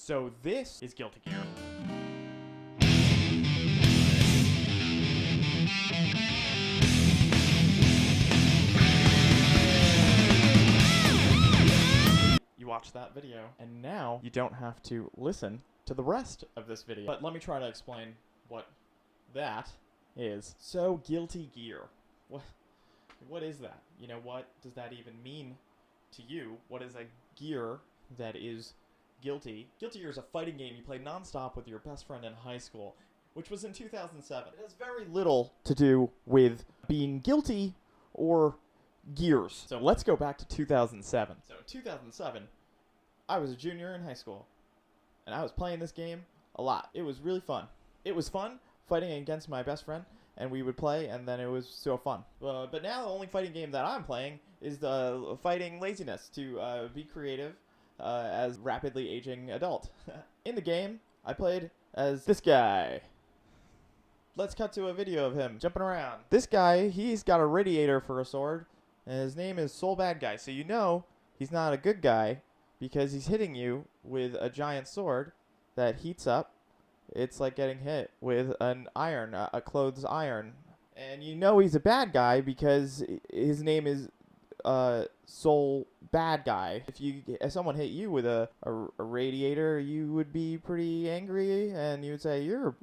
So this is Guilty Gear. You watched that video, and now you don't have to listen to the rest of this video. But let me try to explain what that is. So, Guilty Gear. What is that? You know, what does that even mean to you? What is a gear that is guilty? Guilty Gear is a fighting game you play nonstop with your best friend in high school, which was in 2007. It has very little to do with being guilty or gears. So let's go back to 2007. So in 2007, I was a junior in high school, and I was playing this game a lot. It was really fun. It was fun fighting against my best friend, and we would play, and then it was so fun. But now the only fighting game that I'm playing is the fighting laziness to be creative as rapidly aging adult. In the game, I played as this guy. Let's cut to a video of him jumping around. This guy, he's got a radiator for a sword, and his name is Soul Bad Guy. So you know he's not a good guy because he's hitting you with a giant sword that heats up. It's like getting hit with an iron, a clothes iron. And you know he's a bad guy because his name is Soul Bad Guy. If someone hit you with a radiator, you would be pretty angry, and you would say, you're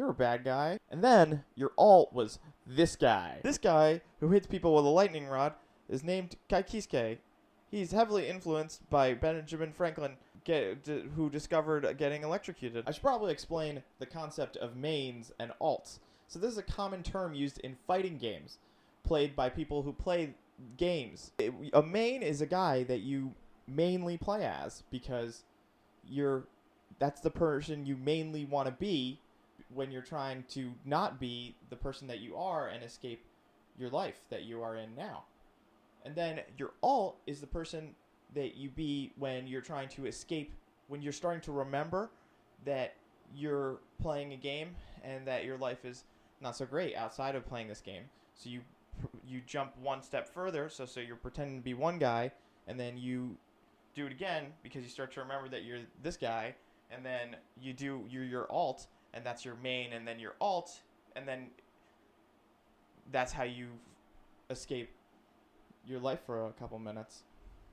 a bad guy. And then your alt was this guy. This guy who hits people with a lightning rod is named Kaikisuke. He's heavily influenced by Benjamin Franklin, who discovered getting electrocuted. I should probably explain the concept of mains and alts. So this is a common term used in fighting games, played by people who play games. A main is a guy that you mainly play as because that's the person you mainly want to be when you're trying to not be the person that you are and escape your life that you are in now. And then your alt is the person that you be when you're trying to escape, when you're starting to remember that you're playing a game and that your life is not so great outside of playing this game. So you jump one step further, so you're pretending to be one guy, and then you do it again because you start to remember that you're this guy, and then you're your alt, and that's your main, and then your alt, and then that's how you escape your life for a couple minutes.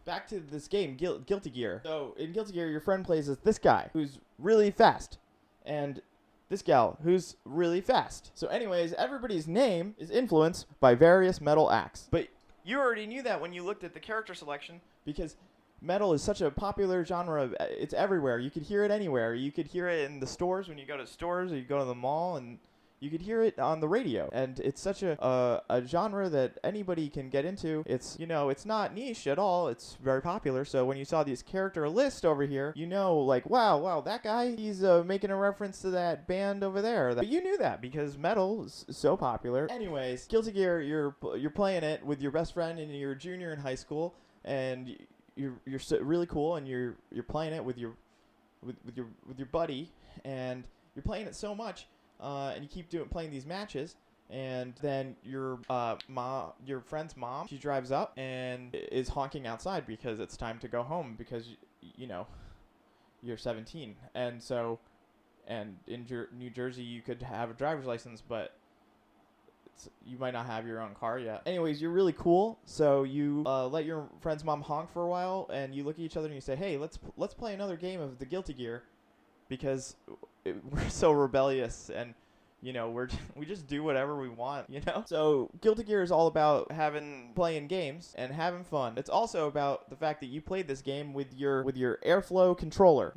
Back to this game, Guilty Gear. So in Guilty Gear, your friend plays as this guy who's really fast, and this gal who's really fast. So anyways, everybody's name is influenced by various metal acts. But you already knew that when you looked at the character selection because metal is such a popular genre. It's everywhere. You could hear it anywhere. You could hear it in the stores when you go to stores or you go to the mall, and you could hear it on the radio. And it's such a genre that anybody can get into. It's not niche at all. It's very popular. So when you saw this character list over here, like, wow, that guy, he's making a reference to that band over there. But you knew that because metal is so popular. Anyways, Guilty Gear, you're playing it with your best friend and you're a junior in high school, and you're really cool, and you're playing it with your buddy, and you're playing it so much. And you keep playing these matches, and then your friend's mom, she drives up and is honking outside because it's time to go home because you're 17, and in New Jersey you could have a driver's license, but you might not have your own car yet. Anyways, you're really cool, so you let your friend's mom honk for a while, and you look at each other and you say, hey, let's play another game of the Guilty Gear because we're so rebellious, and we just do whatever we want, So Guilty Gear is all about playing games and having fun. It's also about the fact that you played this game with your Airflow controller,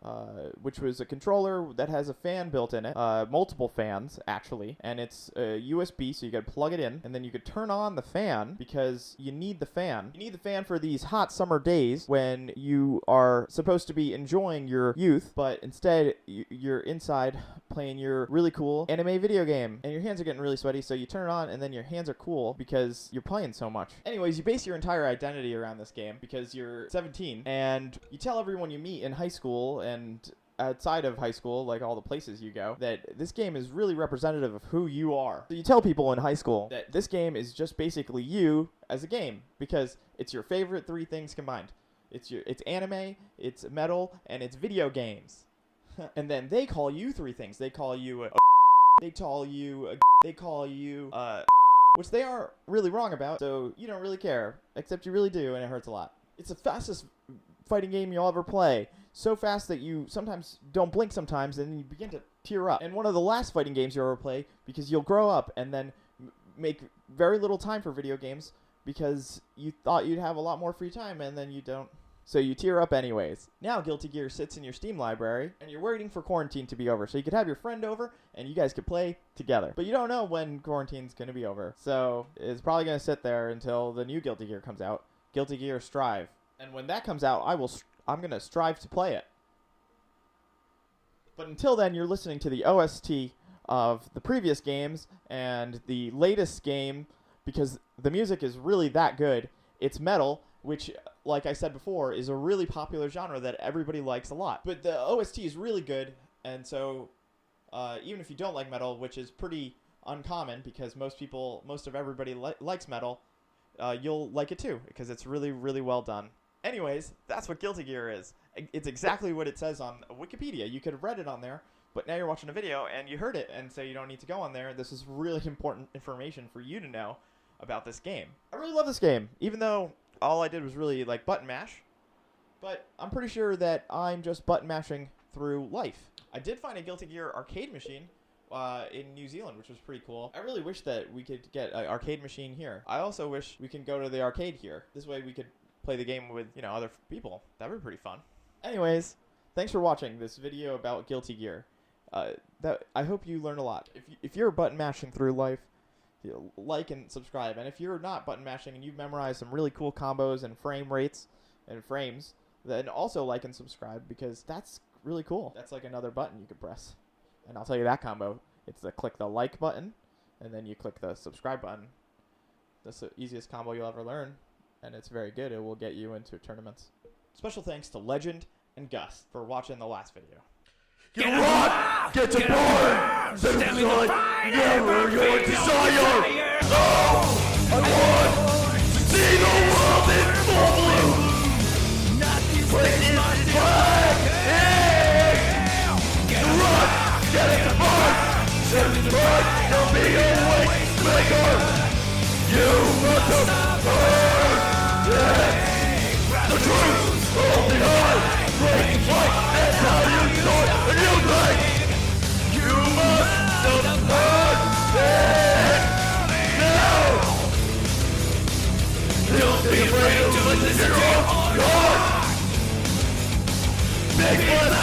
which was a controller that has a fan built in it, multiple fans actually, and it's USB, so you got to plug it in, and then you could turn on the fan because you need the fan. You need the fan for these hot summer days when you are supposed to be enjoying your youth, but instead you're inside playing your really cool anime video game, and your hands are getting really sweaty, so you turn it on, and then your hands are cool because you're playing so much. Anyways, you base your entire identity around this game because you're 17, and you tell everyone you meet in high school and outside of high school, like all the places you go, that this game is really representative of who you are. So you tell people in high school that this game is just basically you as a game because it's your favorite three things combined. It's anime, it's metal, and it's video games. And then they call you 3 things. They call you they call you which they are really wrong about, so you don't really care, except you really do, and it hurts a lot. It's the fastest fighting game you'll ever play. So fast that you sometimes don't blink sometimes, and you begin to tear up. And one of the last fighting games you'll ever play, because you'll grow up and then make very little time for video games because you thought you'd have a lot more free time, and then you don't. So you tear up anyways. Now Guilty Gear sits in your Steam library, and you're waiting for quarantine to be over, so you could have your friend over, and you guys could play together. But you don't know when quarantine's going to be over, so it's probably going to sit there until the new Guilty Gear comes out, Guilty Gear Strive. And when that comes out, I'm going to strive to play it. But until then, you're listening to the OST of the previous games and the latest game, because the music is really that good. It's metal, which, like I said before, is a really popular genre that everybody likes a lot. But the OST is really good, and so even if you don't like metal, which is pretty uncommon because most of everybody likes metal, you'll like it too because it's really, really well done. Anyways, that's what Guilty Gear is. It's exactly what it says on Wikipedia. You could have read it on there, but now you're watching a video and you heard it, and so you don't need to go on there. This is really important information for you to know about this game. I really love this game, even though all I did was really like button mash, but I'm pretty sure that I'm just button mashing through life. I did find a Guilty Gear arcade machine in New Zealand, which was pretty cool. I really wish that we could get an arcade machine here. I also wish we can go to the arcade here. This way we could play the game with, other people. That would be pretty fun. Anyways, thanks for watching this video about Guilty Gear. I hope you learned a lot. If you're button mashing through life, like and subscribe. And if you're not button mashing and you've memorized some really cool combos and frame rates and frames, then also like and subscribe, because that's really cool. That's like another button you could press. And I'll tell you that combo. It's click the like button, and then you click the subscribe button. That's the easiest combo you'll ever learn, and it's very good. It will get you into tournaments. Special thanks to Legend and Gus for watching the last video. Get rock! Get to burn! Stand in the fire! Never your desire! Oh! I want to see the world in full bloom! Break this flag! Get rock! Get it to burn! Stand in the fire! Don't be a waste maker! You must burn! The truth! Hold it high! Break the fight! That's how you start a new thing! You must burn it now! Don't be afraid to listen to your own heart! Make one